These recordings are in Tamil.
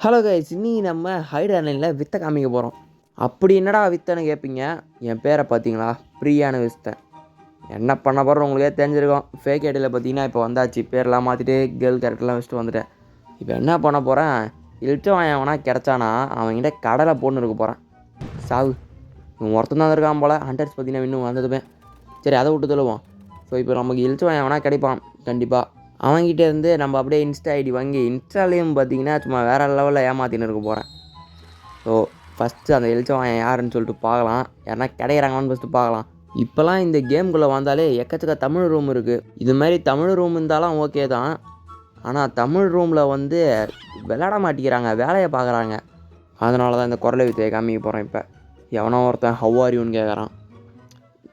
ஹலோ கைஸ், இன்னைக்கு நம்ம ஹைட் ஆன்லைனில் வித்தை காமிக்க போகிறோம். அப்படி என்னடா வித்தைன்னு கேட்பீங்க. என் பேரை பார்த்தீங்களா, பிரியான்னு வித்தை. என்ன பண்ண போகிறோம் உங்களுக்கே தெரிஞ்சிருக்கோம். ஃபேக் ஐடியில் பார்த்தீங்கன்னா இப்போ வந்தாச்சு. பேரெலாம் மாற்றிட்டு கேர்ள் கேரக்டர்லாம் வச்சுட்டு வந்துட்டேன். இப்போ என்ன பண்ண போகிறேன், இழுச்சம் அவனா கிடச்சானா அவன்கிட்ட கடலை போட்டுன்னு இருக்க போகிறேன். சாவு இவன் ஒருத்தன் தான் இருக்கான் போல். ஹண்டர்ஸ் பார்த்தீங்கன்னா இன்னும் வந்ததுமே. சரி, அதை விட்டு தள்ளுவோம். ஸோ இப்போ நமக்கு இழுச்சம் அவனா கிடைப்பான் கண்டிப்பாக. அவங்ககிட்ட இருந்து நம்ம அப்படியே இன்ஸ்டா ஐடி வாங்கி இன்ஸ்டாலேயும் பார்த்தீங்கன்னா சும்மா வேறு லெவலில் ஏமாற்றின்னு இருக்க போகிறேன். ஸோ ஃபஸ்ட்டு அந்த எழுச்சவன் யாருன்னு சொல்லிட்டு பார்க்கலாம். யாருன்னா கிடைக்கிறாங்கன்னு ஃபஸ்ட்டு பார்க்கலாம். இப்போலாம் இந்த கேம்குள்ளே வந்தாலே எக்கச்சக்க தமிழ் ரூம் இருக்குது. இது மாதிரி தமிழ் ரூம் இருந்தாலும் ஓகே தான். ஆனால் தமிழ் ரூமில் வந்து விளையாட மாட்டேங்கிறாங்க, வேலையை பார்க்குறாங்க. அதனால தான் இந்த குரலை வித்தையை காமிக்க போகிறேன். இப்போ எவனோ ஒருத்தன் ஹவ் ஆர் யூன்னு கேட்குறான்.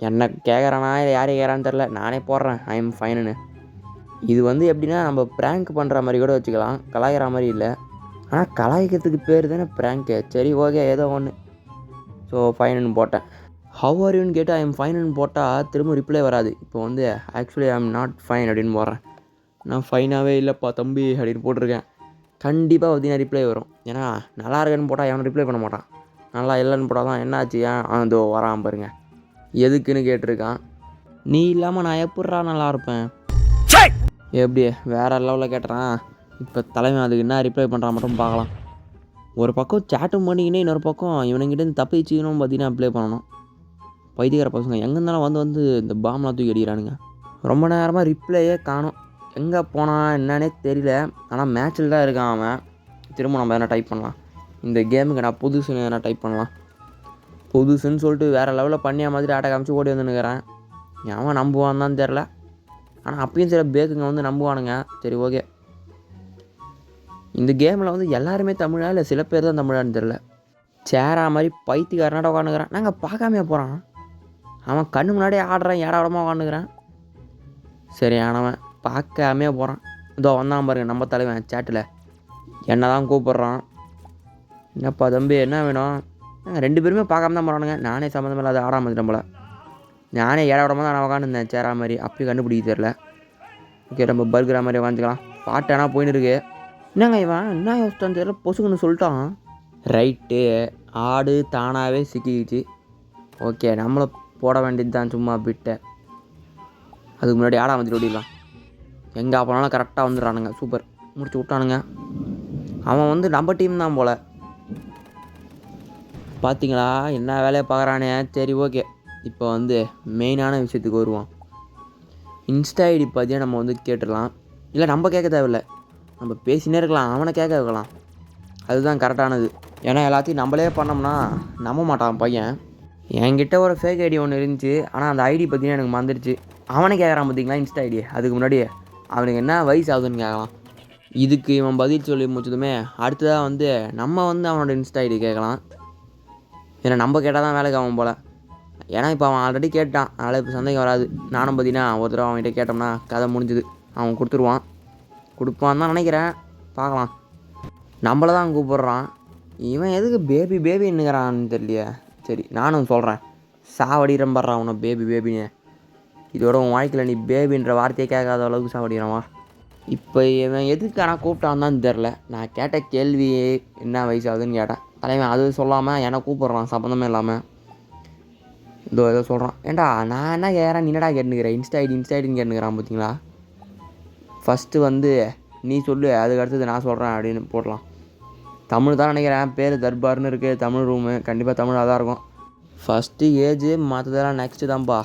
என்ன கேட்குறானா இல்லை யார் கேட்குறான்னு தெரில, நானே போடுறேன் ஐ எம் ஃபைனுன்னு. இது வந்து எப்படின்னா நம்ம ப்ராங்க் பண்ணுற மாதிரி கூட வச்சுக்கலாம், கலாய்க்கிற மாதிரி இல்லை. ஆனால் கலாய்க்கிறதுக்கு பேர் தானே ப்ராங்க்கு. சரி ஓகே, ஏதோ ஒன்று. ஸோ ஃபைனுன்னு போட்டேன். ஹவ் ஆர் யூன்னு கேட்டு ஐ எம் ஃபைனுன்னு போட்டால் திரும்ப ரிப்ளை வராது. இப்போ வந்து actually I am not fine அப்படின்னு போடுறேன். நான் ஃபைனாகவே இல்லைப்பா தம்பி அப்படின்னு போட்டிருக்கேன். கண்டிப்பாக பார்த்தீங்கன்னா ரிப்ளை வரும். ஏன்னா நல்லா இருக்குன்னு போட்டால் எவனும் ரிப்ளை பண்ண மாட்டான். நல்லா இல்லைன்னு போட்டால் தான் என்னாச்சு, ஏன் அதோ வரான் பாருங்க, எதுக்குன்னு கேட்டிருக்கான். நீ இல்லாமல் நான் எப்பட்றா நல்லா இருப்பேன். எப்படி வேறு லெவலில் கேட்டுறான். இப்போ தலைமை அதுக்கு என்ன ரிப்ளை பண்ணுறான் மட்டும் பார்க்கலாம். ஒரு பக்கம் சேட்டும் பண்ணிக்கினே இன்னொரு பக்கம் இவனுங்கிட்டேருந்து தப்பிச்சுக்கணும் பார்த்தீங்கன்னா அப்ளை பண்ணணும். பைத்தியக்கார பசங்க எங்கே இருந்தாலும் வந்து இந்த பாம்லாம் தூக்கி அடிக்கிறானுங்க. ரொம்ப நேரமாக ரிப்ளையே காணும். எங்கே போனான் என்னன்னே தெரியல. ஆனால் மேட்ச்சில் தான் இருக்கான் அவன். திரும்ப நம்ம எதனா டைப் பண்ணலாம். இந்த கேமுக்கு நான் புதுசுன்னு எதனா டைப் பண்ணலாம். புதுசுன்னு சொல்லிட்டு வேறு லெவலில் பண்ணியா மாதிரி ஆட்டை காமிச்சு ஓடி வந்துன்னுக்கிறேன். அவன் நம்புவான் தான் தெரில. ஆனால் அப்பயும் சில பேக்குங்க வந்து நம்புவானுங்க. சரி ஓகே. இந்த கேமில் வந்து எல்லாருமே தமிழா இல்லை சில பேர் தான் தமிழான்னு தெரில. சேரா மாதிரி பைத்தியக்காரனாட்ட உட்காந்துக்கிறான். நாங்கள் பார்க்காமையே போகிறான். அவன் கண்ணு முன்னாடியே ஆடுறான், ஏடாவிடமாக உட்காந்துக்கிறான். சரி ஆனவன் பார்க்காமையே போகிறான். இதோ வந்தான் பாருங்க நம்ம தலைவன் சேட்டில். என்ன தான் கூப்பிட்றான். என்னப்பா தம்பி என்ன வேணும். நாங்கள் 2 பேருமே பார்க்காம தான் போகிறானுங்க. நானே சம்மந்தம் இல்லாத ஆடாமல் வந்துட்டேன் போல. நானே ஏடாவிடமாக தான் நான் உட்காந்துருந்தேன் சேரா மாதிரி. அப்பயும் கண்டுபிடிக்க தெரில. ஓகே, நம்ம பர்கரா மாதிரி உட்காந்துக்கலாம். பாட்டு ஆனால் போயின்னு இருக்கு. என்னங்க இவன் என்ன யோசிச்சான்னு தெரியல, பொசுக்குன்னு சொல்லிட்டான். ரைட்டு, ஆடு தானாகவே சிக்கிக்கிச்சு. ஓகே, நம்மளை போட வேண்டியது தான் சும்மா பிட்டை. அதுக்கு முன்னாடி ஆடா வந்துட்டு ஓடிடலாம். எங்கே போனாலும் கரெக்டாக வந்துடுறானுங்க. சூப்பர், முடிச்சு விட்டானுங்க. அவன் வந்து நம்ம டீம் தான் போல். பார்த்தீங்களா என்ன வேலையை பார்க்குறானே. சரி ஓகே, இப்போ வந்து மெயினான விஷயத்துக்கு வருவோம். இன்ஸ்டா ஐடி பார்த்தீங்கன்னா நம்ம வந்து கேட்டுடலாம். இல்லை நம்ம கேட்க தேவையில்லை, நம்ம பேசினே இருக்கலாம், அவனை கேட்க வைக்கலாம். அதுதான் கரெக்டானது. ஏன்னா எல்லாத்தையும் நம்மளே பண்ணோம்னா நம்ப மாட்டான் பையன். என்கிட்ட ஒரு ஃபேக் ஐடி ஒன்று இருந்துச்சு. ஆனால் அந்த ஐடி பார்த்தீங்கன்னா எனக்கு மறந்துடுச்சு. அவனே கேட்குறான் பார்த்தீங்களா இன்ஸ்டா ஐடி. அதுக்கு முன்னாடி அவனுக்கு என்ன வயசு ஆகுதுன்னு கேட்கலாம். இதுக்கு இவன் பதில் சொல்லி முடிச்சதுமே அடுத்ததாக வந்து நம்ம வந்து அவனோட இன்ஸ்டா ஐடி கேட்கலாம். ஏன்னா நம்ம கேட்டால் தான் வேலைக்கு ஆகும் போல். ஏன்னா இப்போ அவன் ஆல்ரெடி கேட்டான், அதனால் இப்போ சந்தேகம் வராது. நானும் பார்த்தீங்கன்னா ஒரு தடவை அவன்கிட்ட கேட்டோம்னா கதை முடிஞ்சுது. அவன் கொடுப்பான் தான் நினைக்கிறேன். பார்க்கலாம். நம்மளை தான் கூப்பிட்றான். இவன் எதுக்கு பேபி பேபின்னுங்கிறான்னு தெரியலையே. சரி நானும் சொல்கிறேன், சாவடிக்கிறேன் அவனை பேபின்னு. இதோட உன் வாழ்க்கையில் நீ பேபின்ற வார்த்தையே கேட்காத அளவுக்கு சாவடிக்கிறான். இப்போ இவன் எதுக்கு ஆனால் கூப்பிட்டான் தான் தெரில. நான் கேட்ட கேள்வி என்ன வயசு ஆகுதுன்னு கேட்டேன். தலைவன் அது சொல்லாமல் என்னை கூப்பிட்றான் சம்மந்தமே இல்லாமல். ஏதோ சொல்கிறான். ஏண்டா நான் என்ன கேட்குறேன், நீ என்னடா கேட்டுக்கிறேன். இன்ஸ்டா ஐடின்னு கேட்டுக்கிறான் பார்த்தீங்களா. ஃபஸ்ட்டு வந்து நீ சொல்லு, அதுக்கு அடுத்தது நான் சொல்கிறேன் அப்படின்னு போடலாம். தமிழ் தான் நினைக்கிறேன். பேர் தர்பார்னு இருக்குது. தமிழ் ரூமு கண்டிப்பாக தமிழாக தான் இருக்கும். ஃபஸ்ட்டு ஏஜு மற்றதெல்லாம் நெக்ஸ்ட்டு தான்ப்பா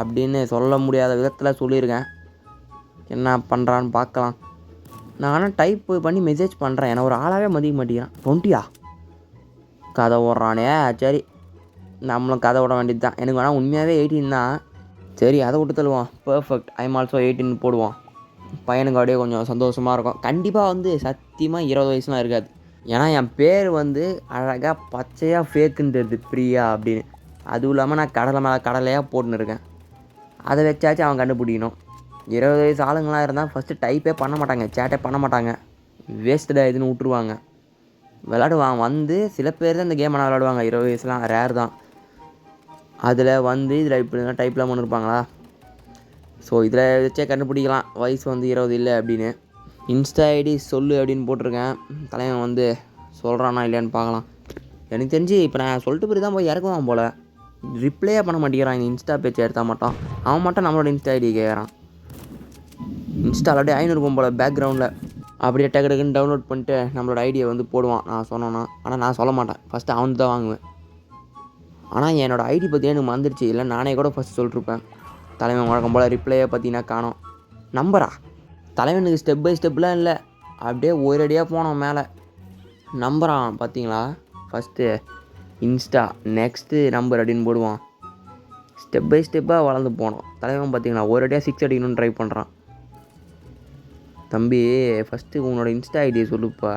அப்படின்னு சொல்ல முடியாத விதத்தில் சொல்லியிருக்கேன். என்ன பண்ணுறான்னு பார்க்கலாம். நான் ஆனால் டைப் பண்ணி மெசேஜ் பண்ணுறேன். ஏன்னா ஒரு ஆளாகவே மதிக்க மாட்டேங்கிறான். 20 கதை ஓடுறானே. சரி நம்மளும் கதை விட வேண்டியது தான். எனக்கு வேணால் உண்மையாகவே 18 தான். சரி அதை விட்டு தள்ளுவோம். பர்ஃபெக்ட், ஐ எம் ஆல்சோ 18 போடுவோம். பையனுக்கு அப்படியே கொஞ்சம் சந்தோஷமாக இருக்கும். கண்டிப்பாக வந்து சத்தியமாக 20 வயசுலாம் இருக்காது. ஏன்னா என் பேர் வந்து அழகாக பச்சையாக ஃபேக்குன்றது பிரியா அப்படின்னு. அதுவும் இல்லாமல் நான் கடலை மேலே கடலையாக போட்டுன்னு இருக்கேன். அதை வச்சாச்சும் அவன் கண்டுபிடிக்கணும். 20 வயசு ஆளுங்களாம் இருந்தால் ஃபஸ்ட்டு டைப்பே பண்ண மாட்டாங்க, சேட்டே பண்ண மாட்டாங்க. வேஸ்ட்டடாக இதுன்னு விட்டுருவாங்க. விளாடுவான் வந்து சில பேர் தான் இந்த கேம் ஆனால் விளாடுவாங்க. 20 வயசுலாம் ரேர் தான். அதில் வந்து இதில் இப்படி டைப்லாம் பண்ணிருப்பாங்களா. ஸோ இதில் வச்சே கண்டுபிடிக்கலாம் வயசு வந்து 20 இல்லை அப்படின்னு. இன்ஸ்டா ஐடி சொல்லு அப்படின்னு போட்டிருக்கேன். தலைவன் வந்து சொல்கிறானா இல்லையான்னு பார்க்கலாம். எனக்கு தெரிஞ்சு இப்போ நான் சொல்லிட்டு பிறகு தான் போய் இறக்குவான் போல். ரிப்ளையே பண்ண மாட்டேங்கிறான் இந்த இன்ஸ்டா பேஜ் எடுத்தால் மட்டும். அவன் மட்டும் நம்மளோட இன்ஸ்டா ஐடி கேட்குறான். இன்ஸ்டாவில் அப்படியே 500 இருக்கும் போல் பேக்ரவுண்டில். அப்படியே டக்கு டக்குன்னு டவுன்லோட் பண்ணிட்டு நம்மளோட ஐடியை வந்து போடுவான் நான் சொன்னோன்னா. ஆனால் நான் சொல்ல மாட்டேன், ஃபஸ்ட்டு அவன் தான் வாங்குவேன். ஆனால் என்னோடய ஐடி பற்றி எனக்கு மறந்துடுச்சு. இல்லை நானே கூட ஃபஸ்ட் சொல்லிட்டுருப்பேன். தலைவன் வழக்கம் போல் ரிப்ளையே பார்த்தீங்கன்னா காணோம். நம்பரா தலைவனுக்கு ஸ்டெப் பை ஸ்டெப்லாம் இல்லை, அப்படியே ஒரேடியாக போனோம் மேலே. நம்புறான் பார்த்தீங்களா, ஃபஸ்ட்டு இன்ஸ்டா நெக்ஸ்ட்டு நம்பர் அப்படின்னு போடுவான். ஸ்டெப் பை ஸ்டெப்பாக வளர்ந்து போனோம். தலைவன் பார்த்தீங்களா ஒரேடியாக 6 அடிக்கணும்னு ட்ரை பண்ணுறான். தம்பி ஃபஸ்ட்டு உன்னோட இன்ஸ்டா ஐடியை சொல்லுப்பா.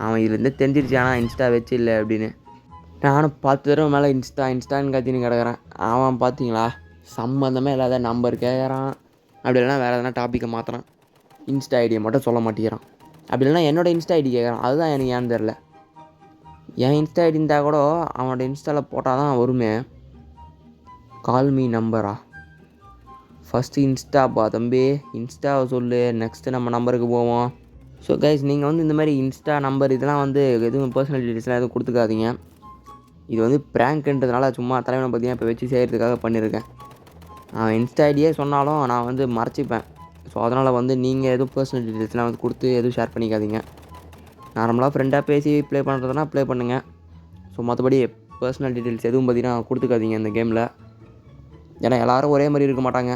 அவன் இதுலேருந்தே தெரிஞ்சிருச்சு ஆனால் இன்ஸ்டா வச்சு இல்லை அப்படின்னு. நானும் 10 தடவை மேலே இன்ஸ்டான்னு கத்தின்னு கிடக்குறேன். அவன் பார்த்தீங்களா சம்மந்தமே இல்லாத நம்பர் கேட்குறான். அப்படி இல்லைனா வேறு எதனா டாப்பிக்கை மாற்றுறான். இன்ஸ்டா ஐடியை மட்டும் சொல்ல மாட்டேங்கிறான். அப்படி இல்லைனா என்னோடய இன்ஸ்டா ஐடி கேட்குறான். அதுதான் எனக்கு ஏன்னு தெரில. என் இன்ஸ்டா ஐடி இருந்தால் கூட அவனோட இன்ஸ்டாவில் போட்டால் தான் வருமே. கால் மீ நம்பரா, ஃபஸ்ட்டு இன்ஸ்டாப்பா தம்பி, இன்ஸ்டாவை சொல்லு, நெக்ஸ்ட்டு நம்ம நம்பருக்கு போவோம். ஸோ கைஸ் நீங்கள் வந்து இந்த மாதிரி இன்ஸ்டா நம்பர் இதெல்லாம் வந்து எதுவும் பர்சனல் டீட்டெயில்ஸ்லாம் எதுவும் கொடுத்துக்காதீங்க. இது வந்து ப்ராங்க்ன்றதுனால சும்மா தலைவனை பார்த்தீங்கன்னா இப்போ வச்சு செய்கிறதுக்காக பண்ணியிருக்கேன். அவன் இன்ஸ்டா ஐடியே சொன்னாலும் நான் வந்து மறைச்சிப்பேன். ஸோ அதனால் வந்து நீங்கள் எதுவும் பர்சனல் டீட்டெயில்ஸ்லாம் வந்து கொடுத்து எதுவும் ஷேர் பண்ணிக்காதீங்க. நார்மலாக ஃப்ரெண்டாக பேசி ப்ளே பண்ணுறதுனா ப்ளே பண்ணுங்கள். ஸோ மற்றபடி பர்சனல் டீட்டெயில்ஸ் எதுவும் பார்த்தீங்கன்னா கொடுத்துக்காதீங்க இந்த கேமில். ஏன்னா எல்லோரும் ஒரே மாதிரி இருக்க மாட்டாங்க.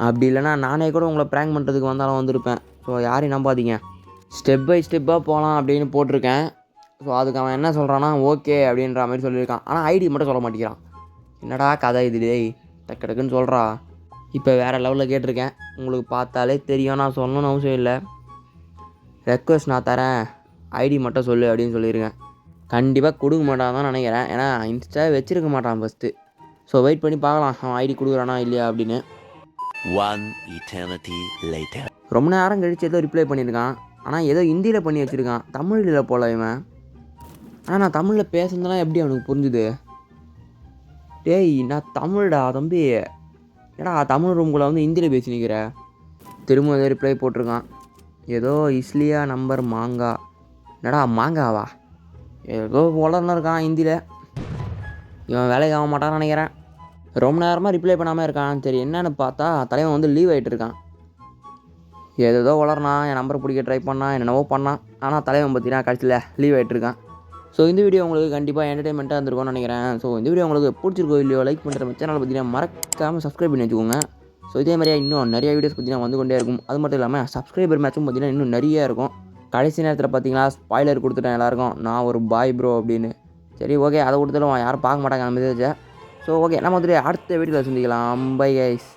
அப்படி இல்லைனா நானே கூட உங்களை ப்ராங்க் பண்ணுறதுக்கு வந்தாலும் வந்திருப்பேன். ஸோ யாரையும் நம்பாதீங்க. ஸ்டெப் பை ஸ்டெப்பாக போகலாம் அப்படின்னு போட்டிருக்கேன். ஸோ அதுக்கு அவன் என்ன சொல்கிறான்னா ஓகே அப்படின்ற மாதிரி சொல்லியிருக்கான். ஆனால் ஐடி மட்டும் சொல்ல மாட்டேங்கிறான். என்னடா கதை இது டேய், டக்கு டக்குன்னு சொல்கிறா. இப்போ வேறு லெவலில் கேட்டிருக்கேன். உங்களுக்கு பார்த்தாலே தெரியும், நான் சொல்லணும்னு அவசியம் இல்லை. ரெக்வஸ்ட் நான் தரேன், ஐடி மட்டும் சொல்லு அப்படின்னு சொல்லியிருக்கேன். கண்டிப்பாக கொடுக்க மாட்டான் தான் நினைக்கிறேன். ஏன்னா இன்ஸ்டா வச்சுருக்க மாட்டான் ஃபஸ்ட்டு. ஸோ வெயிட் பண்ணி பார்க்கலாம் அவன் ஐடி கொடுக்குறானா இல்லையா அப்படின்னு. ரொம்ப நேரம் கழித்து ஏதோ ரிப்ளை பண்ணியிருக்கான். ஆனால் ஏதோ ஹிந்தியில் பண்ணி வச்சுருக்கான், தமிழில் போல இவன். ஆனால் நான் தமிழில் பேசுனதுலாம் எப்படி அவனுக்கு புரிஞ்சுது? டேய் நான் தமிழ்டா தம்பி, ஏன்னா தமிழ் ரூம்குள்ளே வந்து ஹிந்தியில் பேசி நிற்கிற. திரும்ப ஏதோ ரிப்ளை போட்டிருக்கான். ஏதோ இஸ்லியா நம்பர் மாங்கா. என்னடா மாங்காவா? ஏதோ வளர்ந்து இருக்கான் ஹிந்தியில். இவன் வேலைக்கு ஆக மாட்டான்னு நினைக்கிறேன். ரொம்ப நேரமாக ரிப்ளை பண்ணாமல் இருக்கான். சரி என்னன்னு பார்த்தா தலைவன் வந்து லீவ் ஆகிட்டு இருக்கான். ஏதோ வளர்னான், என் நம்பரை பிடிக்க ட்ரை பண்ணான், என்னென்னவோ பண்ணான். ஆனால் தலைவன் பார்த்தீங்கன்னா கடைசியில் லீவ் ஆகிட்டு இருக்கான். ஸோ இந்த வீடியோ உங்களுக்கு கண்டிப்பாக என்டர்டைன்மெண்ட்டாக இருந்திருக்கும்னு நினைக்கிறேன். ஸோ இந்த வீடியோ உங்களுக்கு பிடிச்சிருக்கோ இல்லையோ லைக் பண்ணுற சேனல் பார்த்தீங்கன்னா மறக்காமல் சப்ஸ்கிரைப் பண்ணி வச்சுக்கோங்க. ஸோ இதே மாதிரியா இன்னும் நிறைய வீடியோஸ் பார்த்தீங்கன்னா வந்து கொண்டே இருக்கும். அது மட்டும் இல்லாமல் சப்ஸ்கிரைபர் மேட்சும் பார்த்தீங்கன்னா இன்னும் நிறைய இருக்கும். கடைசி நேரத்தில் பார்த்தீங்கன்னா ஸ்பாய்லர் கொடுத்துட்டேன் எல்லாருக்கும், நான் ஒரு பாய் ப்ரோ அப்படின்னு. சரி ஓகே, அதை கொடுத்துடும் யாரும் பார்க்க மாட்டாங்க அந்த மெசேஜை. ஸோ ஓகே, நம்ம வந்துட்டு அடுத்த வீடியோவில் சந்திக்கலாம். Bye guys.